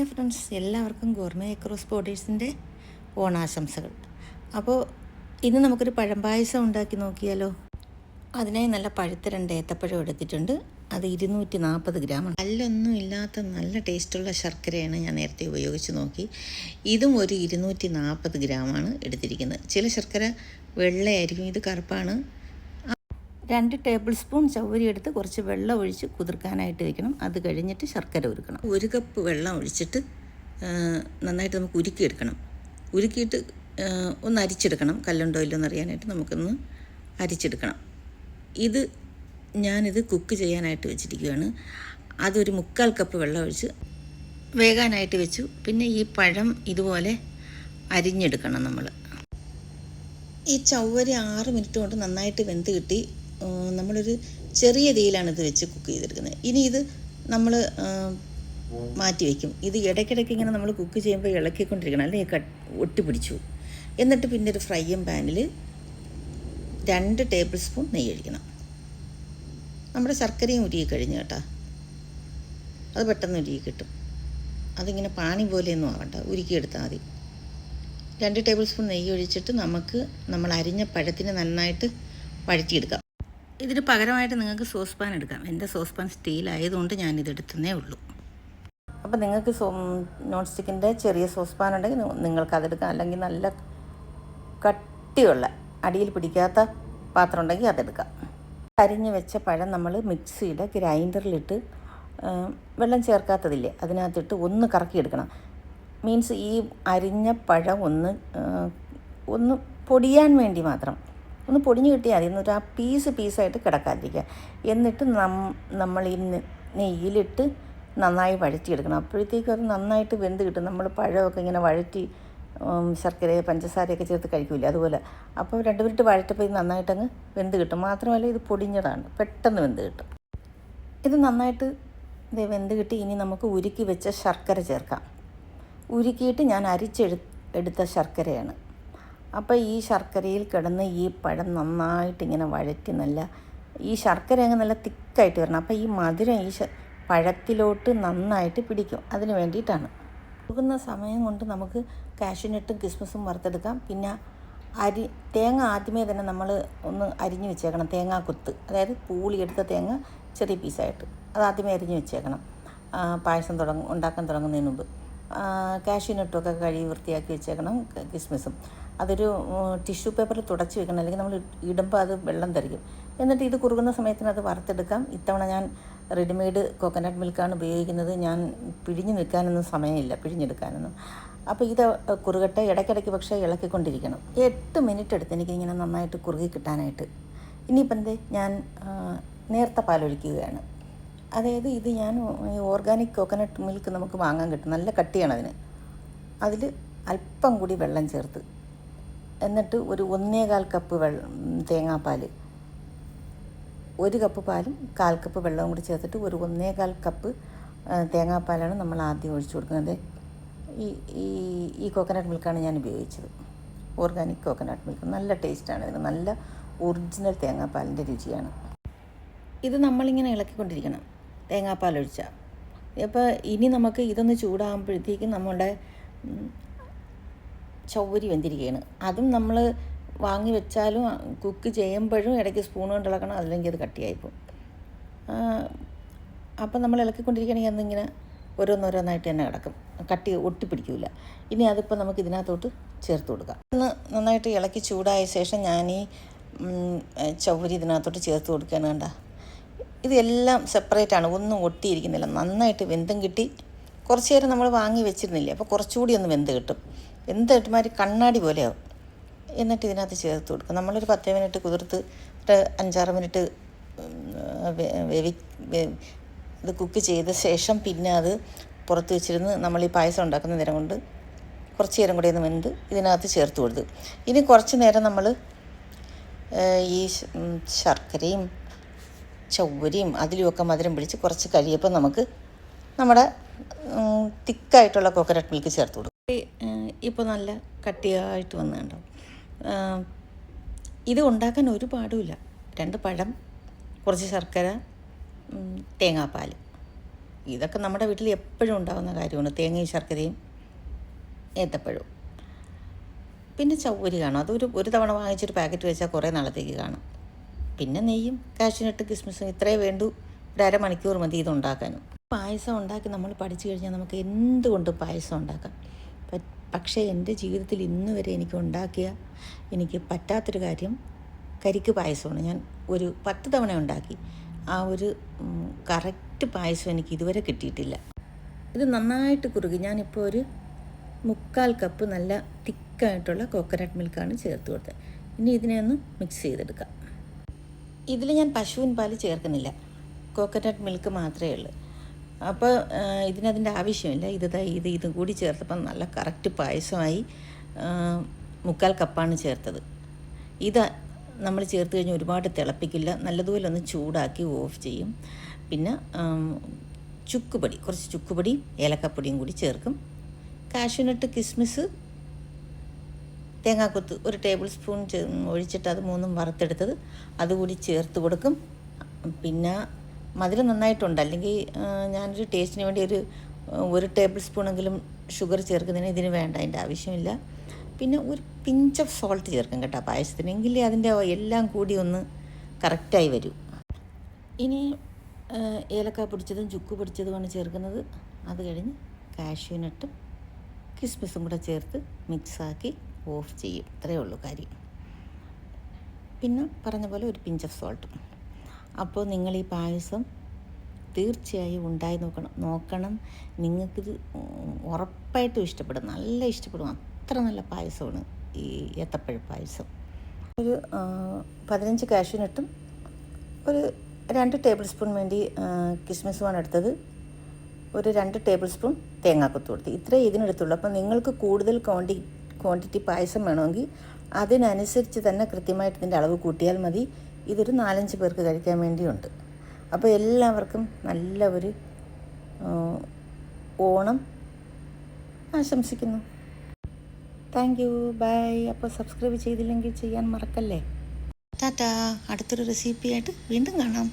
Hi friends, എല്ലാവർക്കും gourmet across ബോഡീസിൻ്റെ ഓണാശംസകൾ. അപ്പോൾ ഇന്ന് നമുക്കൊരു പഴം പായസം ഉണ്ടാക്കി നോക്കിയാലോ. അതിനായി നല്ല പഴുത്ത 2 ഏത്തപ്പഴം എടുത്തിട്ടുണ്ട്. അത് 240 ഗ്രാമാണ്. കല്ലൊന്നും ഇല്ലാത്ത നല്ല ടേസ്റ്റുള്ള ശർക്കരയാണ് ഞാൻ നേരത്തെ ഉപയോഗിച്ച് നോക്കി. ഇതും ഒരു 240 ഗ്രാമാണ് എടുത്തിരിക്കുന്നത്. ചില ശർക്കര വെള്ളയായിരിക്കും, ഇത് കറുപ്പാണ്. 2 ടേബിൾ സ്പൂൺ ചവ്വരി എടുത്ത് കുറച്ച് വെള്ളം ഒഴിച്ച് കുതിർക്കാനായിട്ട് വെക്കണം. അത് കഴിഞ്ഞിട്ട് ശർക്കര ഉരുക്കണം. 1 കപ്പ് വെള്ളം ഒഴിച്ചിട്ട് നന്നായിട്ട് നമുക്ക് ഉരുക്കിയെടുക്കണം. ഉരുക്കിയിട്ട് ഒന്ന് അരിച്ചെടുക്കണം. കല്ലുണ്ടോ ഇല്ലോ എന്നറിയാനായിട്ട് നമുക്കൊന്ന് അരിച്ചെടുക്കണം. ഞാനിത് കുക്ക് ചെയ്യാനായിട്ട് വെച്ചിരിക്കുകയാണ്. അതൊരു 3/4 കപ്പ് വെള്ളം ഒഴിച്ച് വേകാനായിട്ട് വെച്ചു. പിന്നെ ഈ പഴം ഇതുപോലെ അരിഞ്ഞെടുക്കണം. ഈ ചവ്വരി 6 മിനിറ്റ് കൊണ്ട് നന്നായിട്ട് വെന്ത് കിട്ടി. നമ്മളൊരു ചെറിയ തീയിലാണിത് വെച്ച് കുക്ക് ചെയ്തെടുക്കുന്നത്. ഇനി ഇത് നമ്മൾ മാറ്റി വയ്ക്കും. ഇത് ഇടയ്ക്കിടയ്ക്ക് ഇങ്ങനെ നമ്മൾ കുക്ക് ചെയ്യുമ്പോൾ ഇളക്കിക്കൊണ്ടിരിക്കണം, അല്ലെങ്കിൽ ഒട്ടിപ്പിടിച്ചു. എന്നിട്ട് പിന്നെ ഒരു ഫ്രൈയിങ് പാനിൽ 2 ടേബിൾ സ്പൂൺ നെയ്യ് ഒഴിക്കണം. നമ്മുടെ ശർക്കരയും ഉരുകി കഴിഞ്ഞു കേട്ടോ. അത് പെട്ടെന്ന് ഉരുകി കിട്ടും. അതിങ്ങനെ പാനി പോലെയൊന്നും ആവണ്ട, ഉരുക്കിയെടുത്താൽ മതി. 2 ടേബിൾ സ്പൂൺ നെയ്യ് ഒഴിച്ചിട്ട് നമ്മൾ അരിഞ്ഞ പഴത്തിന് നന്നായിട്ട് വഴറ്റിയെടുക്കാം. ഇതിന് പകരമായിട്ട് നിങ്ങൾക്ക് സോസ് പാൻ എടുക്കാം. എൻ്റെ സോസ് പാൻ സ്റ്റീലായതുകൊണ്ട് ഞാനിതെടുത്തേ ഉള്ളൂ. അപ്പോൾ നിങ്ങൾക്ക് നോൺ സ്റ്റിക്കിൻ്റെ ചെറിയ സോസ് പാൻ ഉണ്ടെങ്കിൽ നിങ്ങൾക്കതെടുക്കാം. അല്ലെങ്കിൽ നല്ല കട്ടിയുള്ള അടിയിൽ പിടിക്കാത്ത പാത്രം ഉണ്ടെങ്കിൽ അതെടുക്കാം. അരിഞ്ഞ് വെച്ച പഴം നമ്മൾ മിക്സിയുടെ ഗ്രൈൻഡറിലിട്ട്, വെള്ളം ചേർക്കാത്തതില്ലേ, അതിനകത്തിട്ട് ഒന്ന് കറക്കിയെടുക്കണം. മീൻസ് ഈ അരിഞ്ഞ പഴം ഒന്ന് പൊടിയാൻ വേണ്ടി മാത്രം ഒന്ന് പൊടിഞ്ഞ് കിട്ടിയാൽ മതി. എന്നിട്ട് ആ പീസായിട്ട് കിടക്കാതിരിക്കുക. എന്നിട്ട് നമ്മൾ ഈ നെയ്യിലിട്ട് നന്നായി വഴറ്റിയെടുക്കണം. അപ്പോഴത്തേക്കും അത് നന്നായിട്ട് വെന്ത് കിട്ടും. നമ്മൾ പഴമൊക്കെ ഇങ്ങനെ വഴറ്റി ശർക്കര പഞ്ചസാരയൊക്കെ ചേർത്ത് കഴിക്കില്ല, അതുപോലെ. അപ്പോൾ 2 മിനിറ്റ് വഴറ്റപ്പോൾ ഇത് നന്നായിട്ടങ്ങ് വെന്ത് കിട്ടും. മാത്രമല്ല ഇത് പൊടിഞ്ഞതാണ്, പെട്ടെന്ന് വെന്ത് കിട്ടും. ഇത് നന്നായിട്ട് വെന്ത് കിട്ടി. ഇനി നമുക്ക് ഉരുക്കി വെച്ച ശർക്കര ചേർക്കാം. ഉരുക്കിയിട്ട് ഞാൻ അരിച്ചെടുത്ത ശർക്കരയാണ്. അപ്പോൾ ഈ ശർക്കരയിൽ കിടന്ന് ഈ പഴം നന്നായിട്ടിങ്ങനെ വഴറ്റി ഈ ശർക്കര അങ്ങ് നല്ല തിക്കായിട്ട് വരണം. അപ്പോൾ ഈ മധുരം ഈ പഴത്തിലോട്ട് നന്നായിട്ട് പിടിക്കും. അതിന് വേണ്ടിയിട്ടാണ്. കൊടുക്കുന്ന സമയം കൊണ്ട് നമുക്ക് കാഷ്യൂനട്ടും കിസ്മിസും വറുത്തെടുക്കാം. പിന്നെ തേങ്ങ ആദ്യമേ തന്നെ നമ്മൾ ഒന്ന് അരിഞ്ഞ് വെച്ചേക്കണം. തേങ്ങാക്കൊത്ത്, അതായത് പൂളിയെടുത്ത തേങ്ങ ചെറിയ പീസായിട്ട് അത് ആദ്യമേ അരിഞ്ഞ് വെച്ചേക്കണം. പായസം ഉണ്ടാക്കാൻ തുടങ്ങുന്നതിന് മുമ്പ്. കാഷ്യൂനട്ടുമൊക്കെ കഴുകി വൃത്തിയാക്കി വെച്ചേക്കണം. കിസ്മിസും അതൊരു ടിഷ്യൂ പേപ്പറിൽ തുടച്ച് വെക്കണം, അല്ലെങ്കിൽ നമ്മൾ ഇടുമ്പോൾ അത് വെള്ളം തെറിക്കും. എന്നിട്ട് ഇത് കുറുകുന്ന സമയത്തിന് അത് വറുത്തെടുക്കാം. ഇത്തവണ ഞാൻ റെഡിമെയ്ഡ് കോക്കനട്ട് മിൽക്കാണ് ഉപയോഗിക്കുന്നത്. ഞാൻ പിഴിഞ്ഞ് നിൽക്കാനൊന്നും സമയമില്ല, പിഴിഞ്ഞെടുക്കാനൊന്നും. അപ്പോൾ ഇത് കുറുകട്ടെ. ഇടയ്ക്കിടയ്ക്ക് പക്ഷേ ഇളക്കിക്കൊണ്ടിരിക്കണം. 8 മിനിറ്റ് എടുത്ത് എനിക്കിങ്ങനെ നന്നായിട്ട് കുറുകി കിട്ടാനായിട്ട്. ഇനിയിപ്പം ഞാൻ നേർത്ത പാലൊഴിക്കുകയാണ്. അതായത് ഇത് ഞാൻ ഓർഗാനിക് കോക്കനട്ട് മിൽക്ക് നമുക്ക് വാങ്ങാൻ കിട്ടും. നല്ല കട്ടിയാണ് അതിന്. അതിൽ അല്പം കൂടി വെള്ളം ചേർത്ത്, എന്നിട്ട് ഒരു 1.25 കപ്പ് തേങ്ങാപ്പാൽ, 1 കപ്പ് പാലും 1/4 കപ്പ് വെള്ളവും കൂടി ചേർത്തിട്ട് ഒരു 1.25 കപ്പ് തേങ്ങാപ്പാലാണ് നമ്മൾ ആദ്യം ഒഴിച്ചു കൊടുക്കുന്നത്. ഈ കോക്കനട്ട് മിൽക്കാണ് ഞാൻ ഉപയോഗിച്ചത്. ഓർഗാനിക് കോക്കനട്ട് മിൽക്ക് നല്ല ടേസ്റ്റാണ് ഇതിന്. നല്ല ഒറിജിനൽ തേങ്ങാപ്പാലിൻ്റെ രുചിയാണ്. ഇത് നമ്മളിങ്ങനെ ഇളക്കിക്കൊണ്ടിരിക്കണം തേങ്ങാപ്പാലൊഴിച്ചാൽ. അപ്പോൾ ഇനി നമുക്ക് ഇതൊന്ന് ചൂടാകുമ്പോഴത്തേക്കും നമ്മുടെ ചവ്വരി വെന്തിരിക്കുകയാണ്. അതും നമ്മൾ വാങ്ങി വെച്ചാലും കുക്ക് ചെയ്യുമ്പോഴും ഇടയ്ക്ക് സ്പൂൺ കൊണ്ട് ഇളക്കണം, അല്ലെങ്കിൽ അത് കട്ടിയായിപ്പോവും. അപ്പം നമ്മൾ ഇളക്കിക്കൊണ്ടിരിക്കുകയാണെങ്കിൽ അതിങ്ങനെ ഓരോന്നോരോന്നായിട്ട് തന്നെ കിടക്കും, കട്ടി ഒട്ടിപ്പിടിക്കില്ല. ഇനി അതിപ്പോൾ നമുക്ക് ഇതിനകത്തോട്ട് ചേർത്ത് കൊടുക്കാം. ഒന്ന് നന്നായിട്ട് ഇളക്കി ചൂടായ ശേഷം ഞാൻ ഈ ചവ്വരി ഇതിനകത്തോട്ട് ചേർത്ത് കൊടുക്കുകയാണ്. കണ്ട, ഇതെല്ലാം സെപ്പറേറ്റാണ്, ഒന്നും ഒട്ടിയിരിക്കുന്നില്ല. നന്നായിട്ട് വെന്തും കിട്ടി. കുറച്ച് നേരം നമ്മൾ വാങ്ങി വെച്ചിരുന്നില്ലേ, അപ്പോൾ കുറച്ചുകൂടി ഒന്ന് വെന്ത് കിട്ടും. വെന്ത് കിട്ടുമാതിരി കണ്ണാടി പോലെയാവും. എന്നിട്ട് ഇതിനകത്ത് ചേർത്ത് കൊടുക്കും. നമ്മളൊരു 10 മിനിറ്റ് കുതിർത്ത് 5-6 മിനിറ്റ് ഇത് കുക്ക് ചെയ്ത ശേഷം പിന്നെ അത് പുറത്ത് വെച്ചിരുന്ന് നമ്മൾ ഈ പായസം ഉണ്ടാക്കുന്ന നേരം കൊണ്ട് കുറച്ച് നേരം കൂടി ഒന്ന് വെന്ത് ഇതിനകത്ത് ചേർത്ത് കൊടുത്ത്. ഇനി കുറച്ച് നേരം നമ്മൾ ഈ ശർക്കരയും ചവ്വരിയും അതിലുമൊക്കെ മധുരം പിടിച്ച് കുറച്ച് കഴിയപ്പോൾ നമുക്ക് നമ്മുടെ തിക്കായിട്ടുള്ള കോക്കനട്ട് മിൽക്ക് ചേർത്ത് കൊടുക്കും. ഇപ്പോൾ നല്ല കട്ടിയായിട്ട് വന്നുണ്ടോ. ഇത് ഉണ്ടാക്കാൻ ഒരു പാടുമില്ല. 2 പഴം, കുറച്ച് ശർക്കര, തേങ്ങാപ്പാൽ, ഇതൊക്കെ നമ്മുടെ വീട്ടിൽ എപ്പോഴും ഉണ്ടാകുന്ന കാര്യമാണ്, തേങ്ങയും ശർക്കരയും ഏത്തപ്പഴവും. പിന്നെ ചൗവരി കാണും, ഒരു തവണ വാങ്ങിച്ചൊരു പാക്കറ്റ് വെച്ചാൽ കുറേ നാളത്തേക്ക് കാണും. പിന്നെ നെയ്യും കാഷ്യൂനട്ട് കിസ്മിസും ഇത്രയേ വേണ്ടൂ. ഒരു അരമണിക്കൂർ മതി ഇതുണ്ടാക്കാനും. പായസം ഉണ്ടാക്കി നമ്മൾ പഠിച്ചു കഴിഞ്ഞാൽ നമുക്ക് എന്തുകൊണ്ടും പായസം ഉണ്ടാക്കാം. പക്ഷേ എൻ്റെ ജീവിതത്തിൽ ഇന്ന് വരെ എനിക്ക് പറ്റാത്തൊരു കാര്യം കരിക്ക് പായസമാണ്. ഞാൻ ഒരു 10 തവണ ഉണ്ടാക്കി, ആ ഒരു കറക്റ്റ് പായസം എനിക്ക് ഇതുവരെ കിട്ടിയിട്ടില്ല. ഇത് നന്നായിട്ട് കുറുകി. ഞാനിപ്പോൾ ഒരു 3/4 കപ്പ് നല്ല തിക്കായിട്ടുള്ള കോക്കനട്ട് മിൽക്കാണ് ചേർത്ത് കൊടുത്തത്. ഇനി ഇതിനെ ഒന്ന് മിക്സ് ചെയ്തെടുക്കാം. ഇതിൽ ഞാൻ പശുവിൻ പാല് ചേർക്കുന്നില്ല, കോക്കനട്ട് മിൽക്ക് മാത്രമേ ഉള്ളൂ. അപ്പോൾ ഇതിനതിൻ്റെ ആവശ്യമില്ല. ഇതും കൂടി ചേർത്തപ്പം നല്ല കറക്റ്റ് പായസമായി. 3/4 കപ്പാണ് ചേർത്തത്. ഇത് നമ്മൾ ചേർത്ത് കഴിഞ്ഞാൽ ഒരുപാട് തിളപ്പിക്കില്ല, നല്ലതുപോലെ ഒന്ന് ചൂടാക്കി ഓഫ് ചെയ്യും. പിന്നെ കുറച്ച് ചുക്കുപൊടിയും ഏലക്കപ്പൊടിയും കൂടി ചേർക്കും. കാഷ്യൂനട്ട് കിസ്മിസ് തേങ്ങാക്കൊത്ത് 1 ടേബിൾ സ്പൂൺ ഒഴിച്ചിട്ട് അത് 3 വറുത്തെടുത്തത് അതുകൂടി ചേർത്ത് കൊടുക്കും. പിന്നെ മധുരം നന്നായിട്ടുണ്ട്, അല്ലെങ്കിൽ ഞാനൊരു ടേസ്റ്റിന് വേണ്ടി ഒരു ടേബിൾ സ്പൂണെങ്കിലും ഷുഗർ ചേർക്കുന്നതിന് ഇതിന് വേണ്ട, അതിൻ്റെ ആവശ്യമില്ല. പിന്നെ ഒരു പിഞ്ച് ഓഫ് സോൾട്ട് ചേർക്കും കേട്ടോ പായസത്തിന്, എങ്കിലേ അതിൻ്റെ എല്ലാം കൂടി ഒന്ന് കറക്റ്റായി വരും. ഇനി ഏലക്ക പൊടിച്ചതും ചുക്ക് പൊടിച്ചതുമാണ് ചേർക്കുന്നത്. അത് കഴിഞ്ഞ് കാഷ്യൂനട്ടും കിസ്മിസും കൂടെ ചേർത്ത് മിക്സാക്കി ഓഫ് ചെയ്യും. ഇത്രയേ ഉള്ളൂ കാര്യം. പിന്നെ പറഞ്ഞ പോലെ ഒരു പിഞ്ച് ഓഫ് സോൾട്ടും. അപ്പോൾ നിങ്ങൾ ഈ പായസം തീർച്ചയായും ഉണ്ടായി നോക്കണം. നിങ്ങൾക്കിത് ഉറപ്പായിട്ടും ഇഷ്ടപ്പെടും, നല്ല ഇഷ്ടപ്പെടും. അത്ര നല്ല പായസമാണ് ഈ ഏത്തപ്പഴ പായസം. ഒരു 15 കാഷ്യൂനട്ടും ഒരു 2 ടേബിൾ സ്പൂൺ വേണ്ടി കിസ്മിസുമാണ് എടുത്തത്. ഒരു 2 ടേബിൾ സ്പൂൺ തേങ്ങാക്കൊത്ത് കൊടുത്ത്. ഇത്രയും ഇതിനെടുത്തുള്ളൂ. അപ്പോൾ നിങ്ങൾക്ക് കൂടുതൽ ക്വാണ്ടിറ്റി പായസം വേണമെങ്കിൽ അതിനനുസരിച്ച് തന്നെ കൃത്യമായിട്ട് ഇതിൻ്റെ അളവ് കൂട്ടിയാൽ മതി. ഇതൊരു 4-5 പേർക്ക് കഴിക്കാൻ വേണ്ടിയുണ്ട്. അപ്പോൾ എല്ലാവർക്കും നല്ല ഒരു ഓണം ആശംസിക്കുന്നു. Thank you, bye. അപ്പോൾ സബ്സ്ക്രൈബ് ചെയ്തില്ലെങ്കിൽ ചെയ്യാൻ മറക്കല്ലേ. ടാറ്റാ. അടുത്തൊരു റെസിപ്പിയായിട്ട് വീണ്ടും കാണാം.